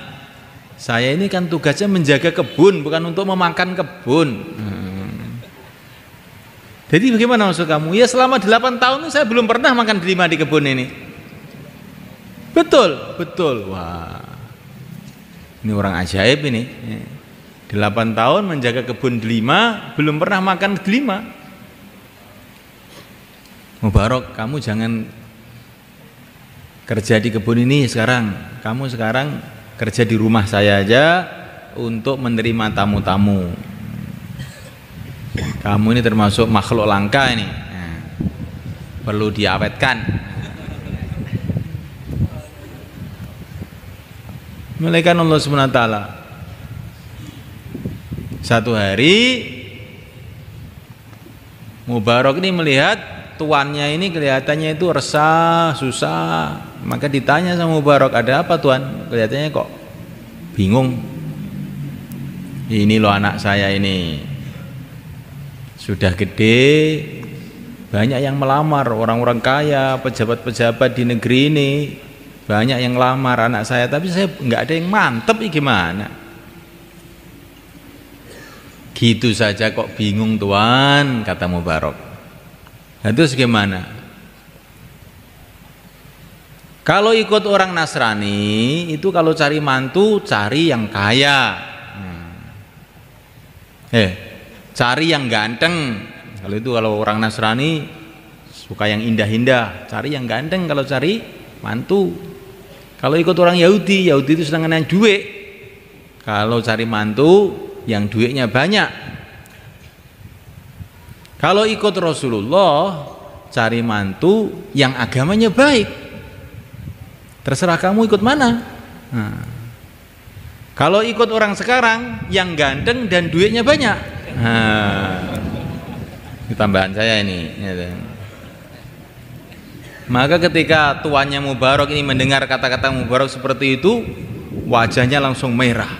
saya ini kan tugasnya menjaga kebun, bukan untuk memakan kebun. Jadi bagaimana maksud kamu? Ya selama 8 tahun saya belum pernah makan delima di kebun ini. Betul, betul. Wah, ini orang ajaib ini. 8 tahun menjaga kebun delima, belum pernah makan delima. Mubarak, kamu jangan kerja di kebun ini sekarang. Kamu sekarang kerja di rumah saya aja untuk menerima tamu-tamu. Kamu ini termasuk makhluk langka ini. Perlu diawetkan. Malaikat Allah SWT. Satu hari Mubarak ini melihat tuannya ini kelihatannya itu resah, susah. Maka ditanya sama Mubarak, ada apa tuan? Kelihatannya kok bingung. Ini loh anak saya ini sudah gede, banyak yang melamar, orang-orang kaya, pejabat-pejabat di negeri ini banyak yang lamar anak saya, tapi saya nggak ada yang mantep, gimana? Gitu saja kok bingung tuan, kata Mubarak. Nah, terus gimana? Kalau ikut orang Nasrani itu kalau cari mantu cari yang kaya, cari yang ganteng. Kalau itu kalau orang Nasrani suka yang indah-indah, cari yang ganteng kalau cari mantu. Kalau ikut orang Yahudi, Yahudi itu senang dengan duit. Kalau cari mantu yang duitnya banyak. Kalau ikut Rasulullah, cari mantu yang agamanya baik. Terserah kamu ikut mana. Nah, kalau ikut orang sekarang yang ganteng dan duitnya banyak. Nah, ini tambahan saya ini. Maka ketika tuannya Mubarak ini mendengar kata-kata Mubarak seperti itu, wajahnya langsung merah.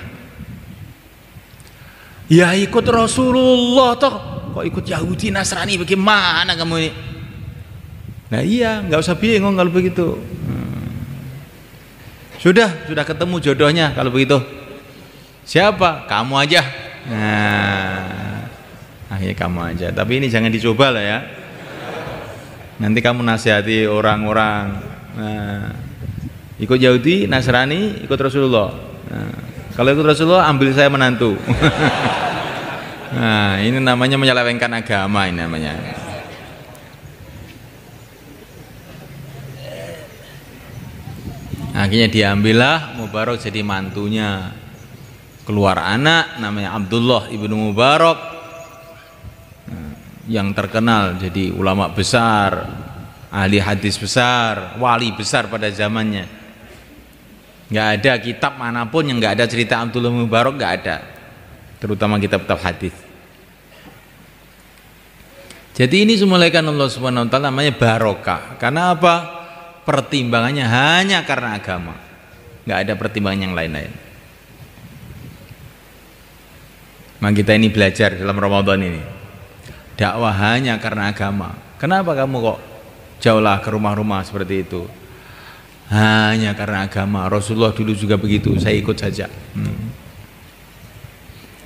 Ya ikut Rasulullah toh, kok ikut Yahudi Nasrani, bagaimana kamu ini? Nah iya, nggak usah bingung kalau begitu. Sudah ketemu jodohnya kalau begitu. Siapa? Kamu aja. Nah, akhirnya kamu aja. Tapi ini jangan dicoba lah ya. Nanti kamu nasihati orang-orang. Nah, ikut Yahudi, Nasrani, ikut Rasulullah. Nah, kalau ikut Rasulullah, ambil saya menantu. Nah, ini namanya menyelewengkan agama, ini namanya. Akhirnya diambillah Mubarak jadi mantunya. Keluar anak namanya Abdullah ibnu Mubarak, yang terkenal jadi ulama besar, ahli hadis besar, wali besar pada zamannya. Nggak ada kitab manapun yang nggak ada cerita Abdullah Mubarak, nggak ada, terutama kitab-kitab hadis. Jadi ini dimulaikan Allah Subhanahu Wa Taala namanya barokah. Karena apa? Pertimbangannya hanya karena agama, nggak ada pertimbangan yang lain-lain. Maka kita ini belajar dalam Ramadan ini, dakwah hanya karena agama. Kenapa kamu kok jauhlah ke rumah-rumah seperti itu? Hanya karena agama. Rasulullah dulu juga begitu, saya ikut saja.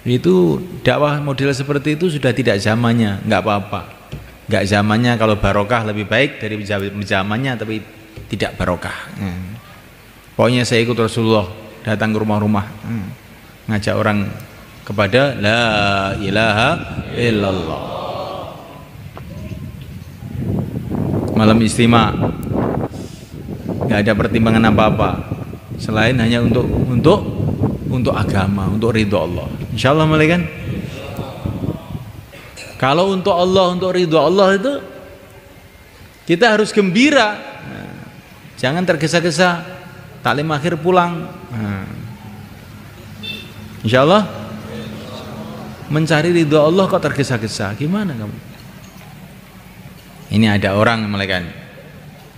Itu dakwah model seperti itu sudah tidak zamannya, nggak apa-apa. Nggak zamannya kalau barokah lebih baik dari zamannya tapi tidak barokah. Pokoknya saya ikut Rasulullah, datang ke rumah-rumah, ngajak orang kepada la ilaha illallah. Malam istimewa, nggak ada pertimbangan apa-apa selain hanya untuk agama, untuk ridho Allah. Insya Allah mulai kan. Kalau untuk Allah, untuk ridho Allah itu kita harus gembira. Jangan tergesa-gesa. Taklim akhir pulang. Insya Allah mencari ridho Allah kok tergesa-gesa. Gimana kamu? Ini ada orang malaikat.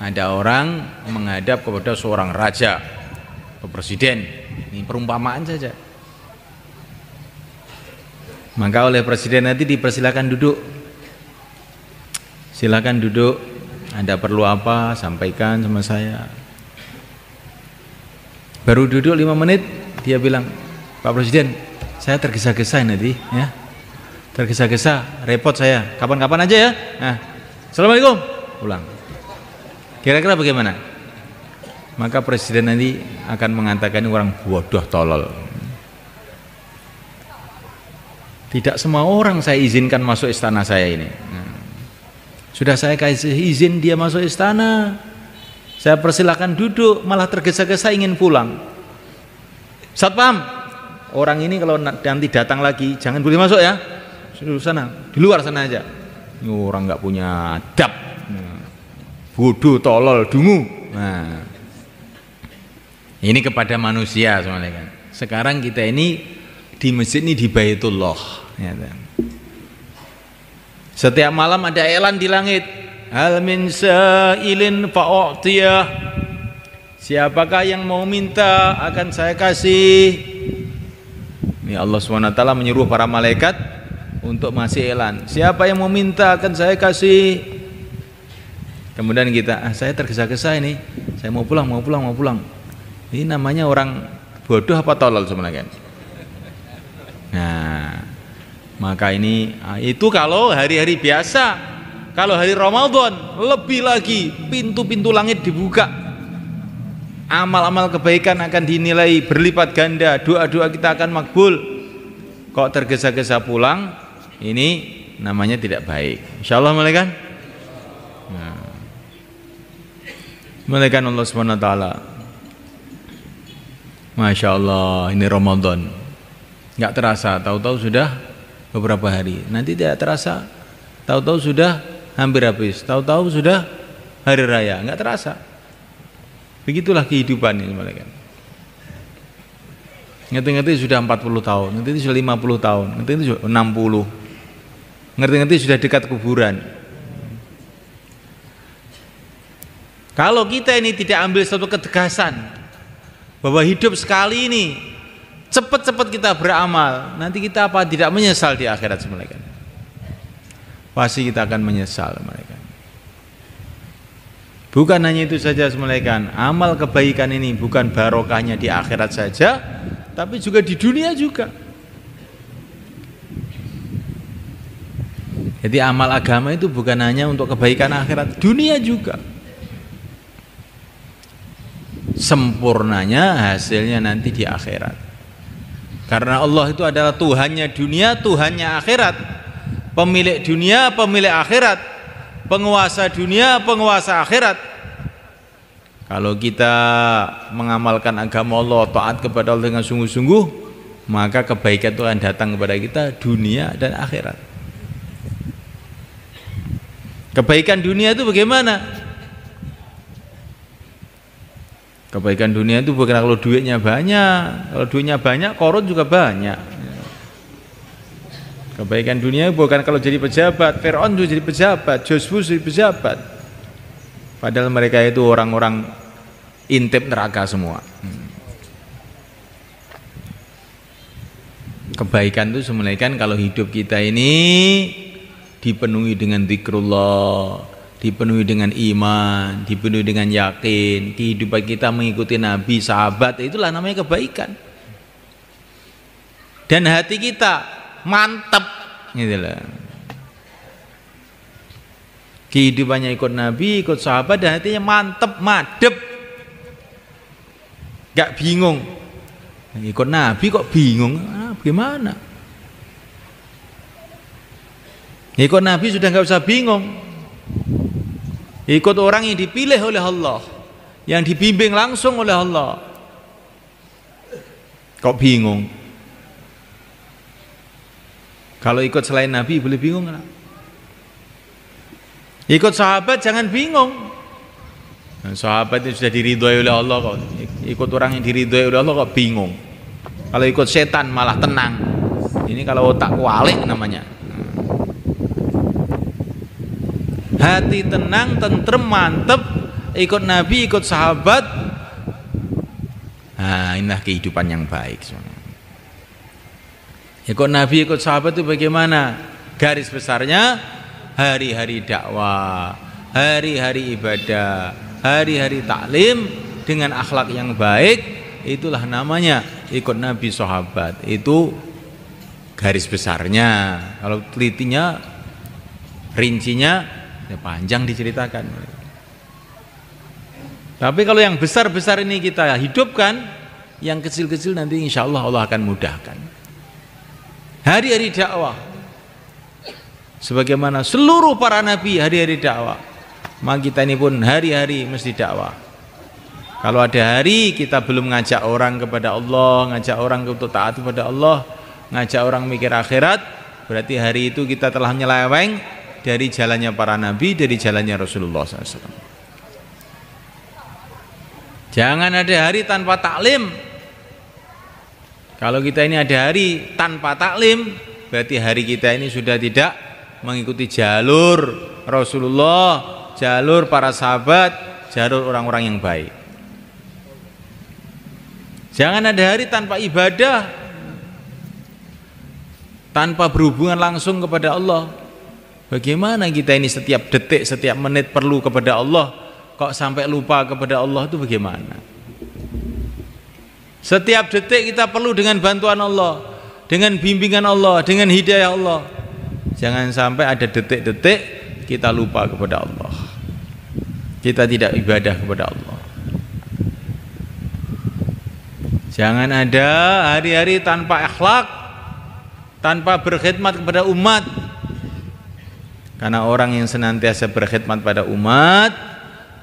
Ada orang menghadap kepada seorang raja atau presiden. Ini perumpamaan saja. Maka oleh presiden nanti dipersilakan duduk. Silakan duduk. Anda perlu apa? Sampaikan sama saya. Baru duduk 5 menit, dia bilang, Pak Presiden, saya tergesa-gesa nanti, ya. Tergesa-gesa, repot saya. Kapan-kapan aja ya. Nah, Assalamualaikum. Pulang. Kira-kira bagaimana? Maka presiden nanti akan mengatakan orang bodoh tolol. Tidak semua orang saya izinkan masuk istana saya ini. Sudah saya kasih izin dia masuk istana, saya persilakan duduk, malah tergesa-gesa ingin pulang. Satpam, orang ini kalau nanti datang lagi jangan boleh masuk ya, sudah sana, di luar sana aja. Ini orang nggak punya adab, bodoh, tolol, dungu. Nah, ini kepada manusia semuanya kan. Sekarang kita ini di masjid ini di Baitullah. Ya, setiap malam ada iklan di langit, hal min sa'ilin fa'u'tiyah. Siapakah yang mau minta akan saya kasih. Ini Allah SWT menyuruh para malaikat untuk masih iklan. Siapa yang mau minta akan saya kasih. Kemudian kita, saya tergesa-gesa ini, saya mau pulang. Ini namanya orang bodoh apa tolol sebenarnya. Nah, maka ini itu kalau hari-hari biasa. Kalau hari Ramadan lebih lagi, pintu-pintu langit dibuka, amal-amal kebaikan akan dinilai berlipat ganda, doa-doa kita akan makbul. Kok tergesa-gesa pulang, ini namanya tidak baik. Insyaallah malaikat. Nah, malaikat Allah SWT. Masya Allah, ini Ramadan nggak terasa, tahu-tahu sudah beberapa hari, nanti tidak terasa, tahu-tahu sudah hampir habis, tahu-tahu sudah hari raya, nggak terasa. Begitulah kehidupan ini malaikat. Ngerti-ngerti sudah 40 tahun, ngerti sudah 50 tahun, ngerti sudah 60, ngerti-ngerti sudah dekat kuburan. Kalau kita ini tidak ambil satu ketegasan bahwa hidup sekali ini, cepat-cepat kita beramal, nanti kita apa tidak menyesal di akhirat semalaikat. Pasti kita akan menyesal malaikat. Bukan hanya itu saja semalaikat, amal kebaikan ini bukan barokahnya di akhirat saja, tapi juga di dunia juga. Jadi amal agama itu bukan hanya untuk kebaikan akhirat, dunia juga. Sempurnanya hasilnya nanti di akhirat. Karena Allah itu adalah Tuhannya dunia, Tuhannya akhirat. Pemilik dunia, pemilik akhirat. Penguasa dunia, penguasa akhirat. Kalau kita mengamalkan agama Allah, taat kepada Allah dengan sungguh-sungguh, maka kebaikan itu akan datang kepada kita dunia dan akhirat. Kebaikan dunia itu bagaimana? Kebaikan dunia itu bukan kalau duitnya banyak. Kalau duitnya banyak, korun juga banyak. Kebaikan dunia bukan kalau jadi pejabat. Fir'aun juga jadi pejabat, Joshua jadi pejabat. Padahal mereka itu orang-orang intip neraka semua. Kebaikan itu sebenarnya kalau hidup kita ini dipenuhi dengan zikrullah, dipenuhi dengan iman, dipenuhi dengan yakin, kehidupan kita mengikuti Nabi, sahabat, itulah namanya kebaikan. Dan hati kita mantap, gitu lah. Kehidupannya ikut Nabi, ikut sahabat, dan hatinya mantep, madep, gak bingung. Ikut Nabi kok bingung, bagaimana? Ikut Nabi sudah gak usah bingung. Ikut orang yang dipilih oleh Allah, yang dibimbing langsung oleh Allah, kok bingung? Kalau ikut selain Nabi boleh bingung kan? Ikut sahabat jangan bingung. Sahabat itu sudah diridhoi oleh Allah kok. Ikut orang yang diridhoi oleh Allah kok bingung. Kalau ikut setan malah tenang. Ini kalau otak kualik namanya. Hati tenang, tentrem, mantep, ikut Nabi, ikut sahabat. Nah, inilah kehidupan yang baik. Ikut Nabi, ikut sahabat itu bagaimana? Garis besarnya hari-hari dakwah, hari-hari ibadah, hari-hari taklim dengan akhlak yang baik, itulah namanya ikut Nabi, sahabat. Itu garis besarnya. Kalau telitinya, rincinya ya panjang diceritakan. Tapi kalau yang besar-besar ini kita hidupkan, yang kecil-kecil nanti insya Allah Allah akan mudahkan. Hari-hari dakwah, sebagaimana seluruh para nabi hari-hari dakwah, maka kita ini pun hari-hari mesti dakwah. Kalau ada hari kita belum ngajak orang kepada Allah, ngajak orang untuk taat kepada Allah, ngajak orang mikir akhirat, berarti hari itu kita telah nyeleweng dari jalannya para nabi, dari jalannya Rasulullah SAW. Jangan ada hari tanpa taklim. Kalau kita ini ada hari tanpa taklim, berarti hari kita ini sudah tidak mengikuti jalur Rasulullah, jalur para sahabat, jalur orang-orang yang baik. Jangan ada hari tanpa ibadah, tanpa berhubungan langsung kepada Allah. Bagaimana kita ini setiap detik, setiap menit perlu kepada Allah, kok sampai lupa kepada Allah itu bagaimana? Setiap detik kita perlu dengan bantuan Allah, dengan bimbingan Allah, dengan hidayah Allah. Jangan sampai ada detik-detik kita lupa kepada Allah, kita tidak ibadah kepada Allah. Jangan ada hari-hari tanpa akhlak, tanpa berkhidmat kepada umat. Karena orang yang senantiasa berkhidmat pada umat,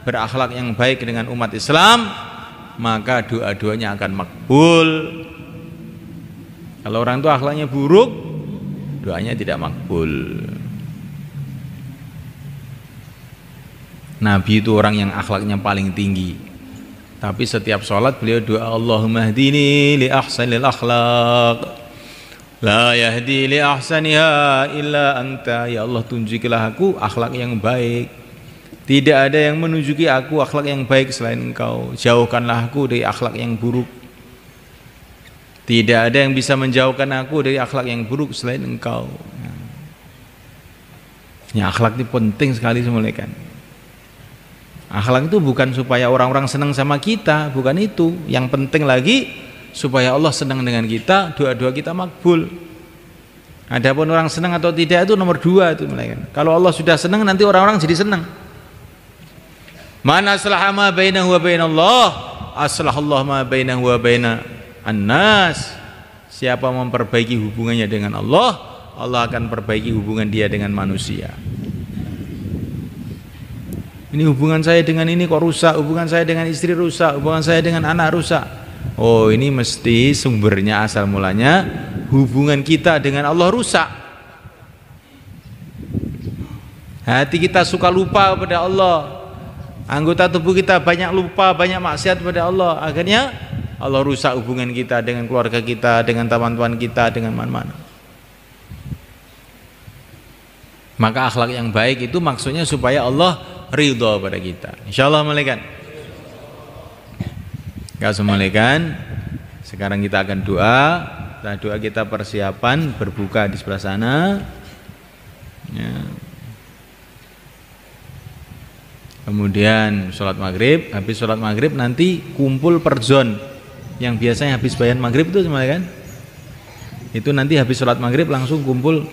berakhlak yang baik dengan umat Islam, maka doa-doanya akan makbul. Kalau orang itu akhlaknya buruk, doanya tidak makbul. Nabi itu orang yang akhlaknya paling tinggi, tapi setiap sholat beliau doa, Allahumma hdini li ahsanil akhlaq, la yahdi li ahsaniha illa anta. Ya Allah, tunjukilah aku akhlak yang baik, tidak ada yang menunjuki aku akhlak yang baik selain Engkau. Jauhkanlah aku dari akhlak yang buruk, tidak ada yang bisa menjauhkan aku dari akhlak yang buruk selain Engkau. Ya, akhlak itu penting sekali semuanya kan. Akhlak itu bukan supaya orang-orang senang sama kita, bukan itu. Yang penting lagi supaya Allah senang dengan kita, doa-doa kita makbul. Adapun orang senang atau tidak itu nomor dua itu malaikat. Kalau Allah sudah senang nanti orang-orang jadi senang. Man aslaha ma bainahu wa bainallah, aslahallahu ma bainahu wa baina annas. Siapa memperbaiki hubungannya dengan Allah, Allah akan perbaiki hubungan dia dengan manusia. Ini hubungan saya dengan ini kok rusak, hubungan saya dengan istri rusak, hubungan saya dengan anak rusak. Oh, ini mesti sumbernya asal mulanya hubungan kita dengan Allah rusak. Hati kita suka lupa kepada Allah. Anggota tubuh kita banyak lupa, banyak maksiat kepada Allah. Akhirnya Allah rusak hubungan kita dengan keluarga kita, dengan teman-teman kita, dengan mana-mana. Maka akhlak yang baik itu maksudnya supaya Allah ridha pada kita. Insyaallah malaikat. Assalamualaikum. Sekarang kita akan doa. Setelah doa kita persiapan berbuka di sebelah sana. Ya. Kemudian sholat maghrib. Habis sholat maghrib nanti kumpul per zon. Yang biasanya habis bayan maghrib itu semuanya kan? Itu nanti habis sholat maghrib langsung kumpul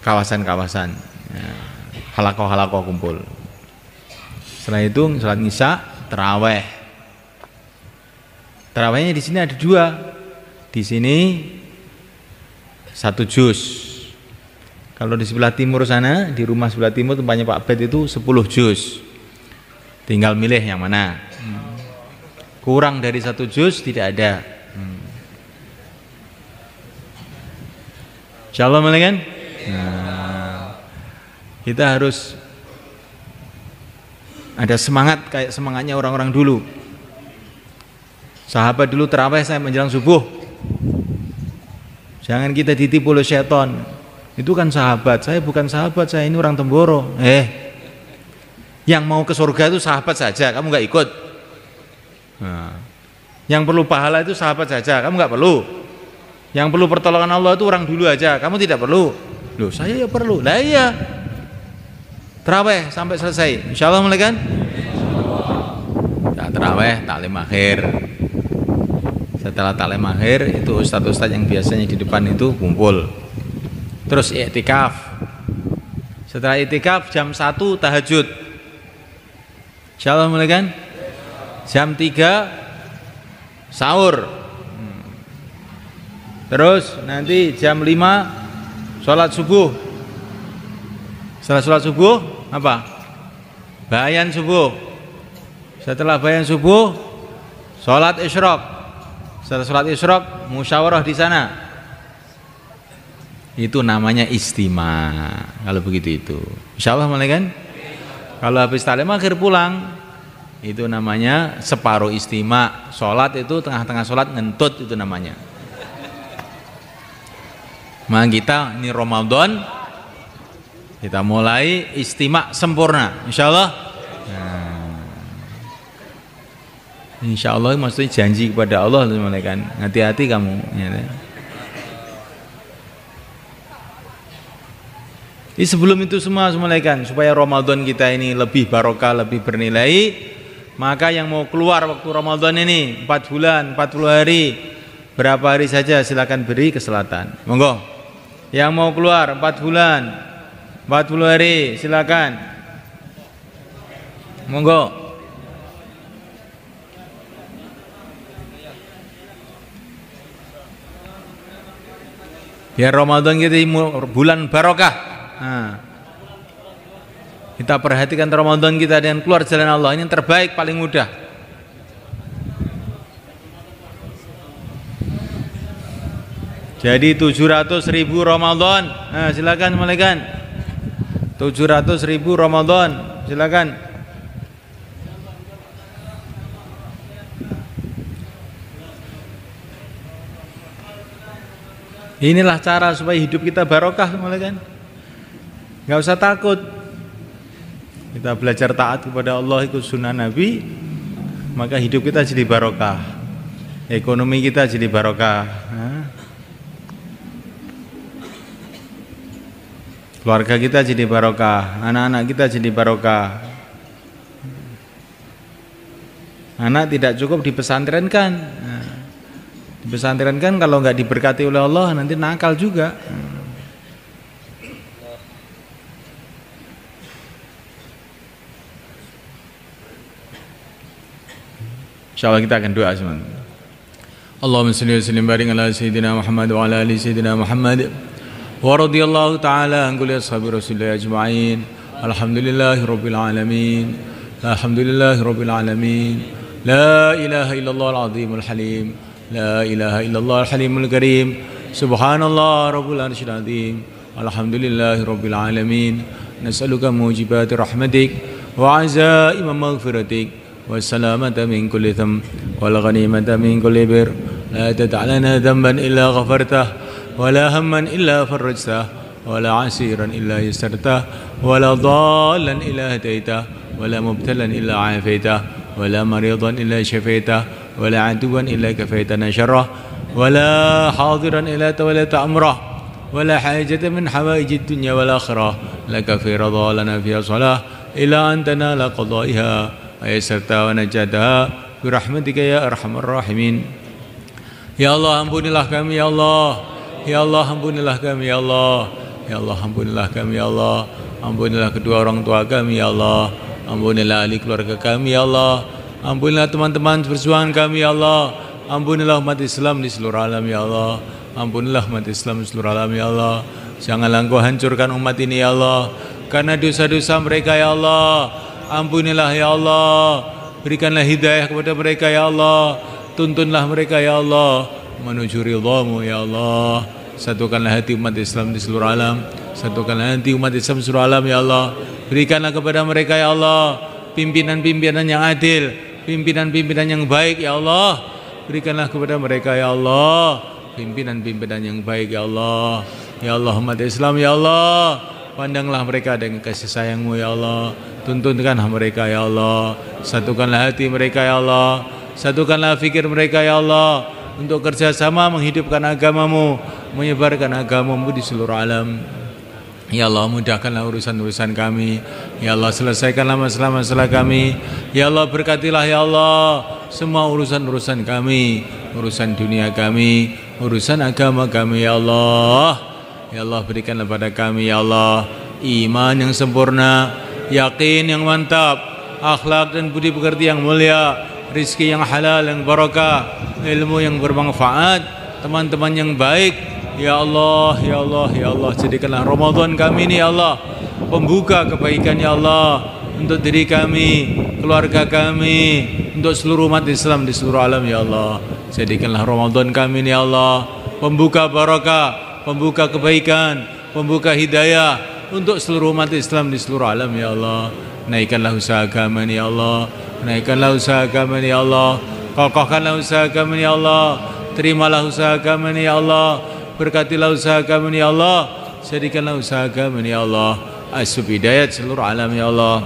kawasan-kawasan. Ya. Halakoh-halakoh kumpul. Setelah itu sholat isya, taraweh. Tarawehnya di sini ada dua. Di sini 1 juz. Kalau di sebelah timur sana, di rumah sebelah timur tempatnya Pak Bet itu 10 juz. Tinggal milih yang mana. Kurang dari 1 juz tidak ada. Insyaallah malaikat. Nah, kita harus ada semangat kayak semangatnya orang-orang dulu. Sahabat dulu tarawih saya menjelang subuh. Jangan kita ditipu oleh syaitan. Itu kan sahabat, saya bukan sahabat, saya ini orang Temboro. Yang mau ke surga itu sahabat saja, kamu nggak ikut. Nah, yang perlu pahala itu sahabat saja, kamu nggak perlu. Yang perlu pertolongan Allah itu orang dulu aja, kamu tidak perlu. Loh, saya ya perlu. Lah iya. Tarawih sampai selesai. Insyaallah mulai kan? Tarawih taklim akhir. Setelah taklim akhir itu ustadz-ustadz yang biasanya di depan itu kumpul. Terus i'tikaf. Setelah i'tikaf jam 1 tahajud. Insyaallah mulai kan? Jam 3 sahur. Terus nanti jam 5 sholat subuh. Setelah sholat subuh apa? Bayan subuh. Setelah bayan subuh sholat isyraq. Setelah sholat isyraq musyawarah di sana. Itu namanya istima. Kalau begitu itu. Insyaallah mulai kan? Kalau habis taklim akhir pulang itu namanya separuh istima. Sholat itu tengah-tengah sholat ngentut itu namanya. Maka kita ini Ramadan kita mulai istima sempurna. Insyaallah. Insya Allah maksudnya janji kepada Allah kan. Hati-hati kamu ya. Sebelum itu semua kan supaya Ramadan kita ini lebih barokah, lebih bernilai, maka yang mau keluar waktu Ramadan ini 4 bulan, 40 hari, berapa hari saja silakan beri ke selatan. Monggo. Yang mau keluar 4 bulan, 40 hari silakan. Monggo. Biar Ramadan kita bulan barokah. Nah, kita perhatikan Ramadan kita dengan keluar jalan Allah. Ini yang terbaik, paling mudah. Jadi 700.000 Ramadan. Nah, silakan malaikat. 700.000 Ramadan. Silakan. Inilah cara supaya hidup kita barokah semua kan. Nggak usah takut. Kita belajar taat kepada Allah, ikut sunnah Nabi, maka hidup kita jadi barokah. Ekonomi kita jadi barokah. Keluarga kita jadi barokah, anak-anak kita jadi barokah. Anak tidak cukup dipesantrenkan. Di pesantren kan kalau nggak diberkati oleh Allah nanti nakal juga. Insyaallah kita akan doa semua. Allahumma shalli wa sallim barik ala sayyidina Muhammad wa ala ali sayyidina Muhammad wa radhiyallahu ta'ala an kulli ashabi Rasulillah ajma'in. Alhamdulillahi rabbil alamin. Alhamdulillahi rabbil alamin. La ilaha illallah al-azimul halim. La ilaha illallah al-halimul karim. Subhanallah rabbul arsyil azim. Alhamdulillahi rabbil alamin. Nas'aluka mujibati rahmatik wa azaima maghfiratik والسلامة من كل ذنب والغنيمة من كل بر لا تدع لنا ذنبا إلا غفرته ولا هما إلا فرجته ولا عسيرا إلا يسرته ولا ضالا إلا هديته ولا مبتلا إلا عافيته ولا مريضا إلا شفيته ولا عدوا إلا كفيتنا شره ولا حاضرا إلا توليت أمره ولا حاجة من حوائج الدنيا والآخرة لك في رضا لنا فيها صلاة إلا أن تنال قضائها ayasarta wa najataha birahmatika ya arhamar rahimin. Ya Allah ampunilah kami ya Allah. Ya Allah ampunilah kami ya Allah. Ya Allah ampunilah kami ya Allah. Ampunilah kedua orang tua kami ya Allah. Ampunilah ahli keluarga kami ya Allah. Ampunilah teman-teman perjuangan kami ya Allah. Ampunilah umat Islam di seluruh alam ya Allah. Ampunilah umat Islam di seluruh alam ya Allah. Janganlah Engkau hancurkan umat ini ya Allah karena dosa-dosa mereka ya Allah. Ampunilah ya Allah, berikanlah hidayah kepada mereka ya Allah, tuntunlah mereka ya Allah menuju ridha-Mu ya Allah. Satukanlah hati umat Islam di seluruh alam, satukanlah hati umat Islam di seluruh alam ya Allah. Berikanlah kepada mereka ya Allah pimpinan-pimpinan yang adil, pimpinan-pimpinan yang baik ya Allah. Berikanlah kepada mereka ya Allah pimpinan-pimpinan yang baik ya Allah. Ya Allah umat Islam ya Allah, pandanglah mereka dengan kasih sayang-Mu ya Allah. Tuntunkanlah mereka ya Allah. Satukanlah hati mereka ya Allah. Satukanlah fikir mereka ya Allah untuk kerjasama menghidupkan agama-Mu, menyebarkan agama-Mu di seluruh alam. Ya Allah mudahkanlah urusan-urusan kami. Ya Allah selesaikanlah masalah-masalah kami. Ya Allah berkatilah ya Allah semua urusan-urusan kami, urusan dunia kami, urusan agama kami ya Allah. Ya Allah berikanlah pada kami ya Allah iman yang sempurna, yakin yang mantap, akhlak dan budi pekerti yang mulia, rizki yang halal yang barakah, ilmu yang bermanfaat, teman-teman yang baik. Ya Allah, ya Allah, ya Allah, jadikanlah Ramadan kami ini ya Allah pembuka kebaikan ya Allah untuk diri kami, keluarga kami, untuk seluruh umat Islam di seluruh alam ya Allah. Jadikanlah Ramadan kami ini ya Allah pembuka barakah, pembuka kebaikan, pembuka hidayah untuk seluruh umat Islam di seluruh alam ya Allah. Naikkanlah usaha agama ini ya Allah. Naikkanlah usaha agama ini ya Allah. Kokohkanlah usaha agama ini ya Allah. Terimalah usaha agama ini ya Allah. Berkatilah usaha agama ini ya Allah. Jadikanlah usaha agama ini ya Allah asbab hidayat seluruh alam ya Allah.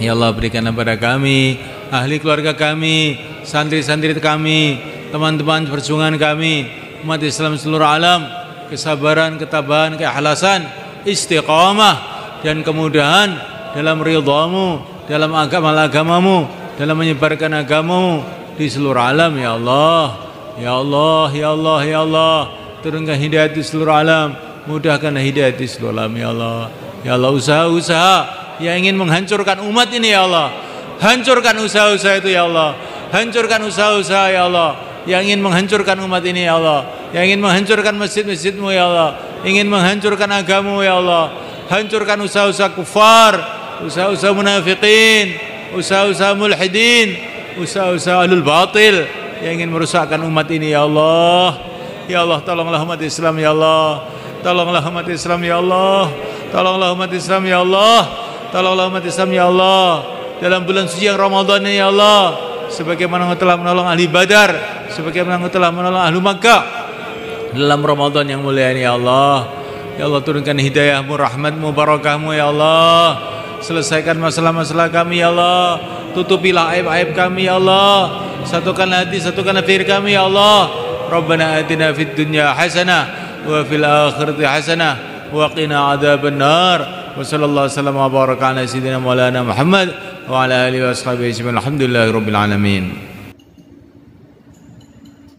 Ya Allah berikanlah pada kami, ahli keluarga kami, santri-santri kami, teman-teman perjuangan kami, umat Islam seluruh alam, kesabaran, ketabahan, keikhlasan, istiqamah dan kemudahan dalam ridha-Mu, dalam agama-Mu, dalam menyebarkan agama-Mu di seluruh alam ya Allah. Ya Allah, ya Allah, ya Allah, turunkan hidayah di seluruh alam, mudahkanlah hidayah di seluruh alam ya Allah. Ya Allah usaha-usaha yang ingin menghancurkan umat ini ya Allah, hancurkan usaha-usaha itu ya Allah. Hancurkan usaha-usaha ya Allah yang ingin menghancurkan umat ini ya Allah, yang ingin menghancurkan masjid-masjid-Mu ya Allah, ingin menghancurkan agama-Mu ya Allah. Hancurkan usaha-usaha kufar, usaha-usaha munafiqin, usaha-usaha mulhidin, usaha-usaha ahlul batil yang ingin merusakkan umat ini ya Allah. Ya Allah tolonglah umat Islam ya Allah. Tolonglah umat Islam ya Allah. Tolonglah umat Islam ya Allah. Tolonglah umat Islam ya Allah dalam bulan suci yang Ramadan ini ya Allah, sebagaimana Engkau telah menolong ahli Badar, sebagaimana Engkau telah menolong ahli Makkah dalam Ramadan yang mulia ini ya Allah. Ya Allah turunkan hidayah-Mu, rahmat-Mu, barakah-Mu ya Allah. Selesaikan masalah-masalah kami ya Allah. Tutupilah aib-aib kami ya Allah. Satukanlah hati, satukanlah fikir kami ya Allah. Rabbana atina fid dunya hasanah wa fil akhirati hasanah wa qina adzabannar. Wa sallallahu wasallam wa baraka ala sayyidina Maulana Muhammad wa ala alihi wa ashabihi. Alhamdulillahirabbil alamin.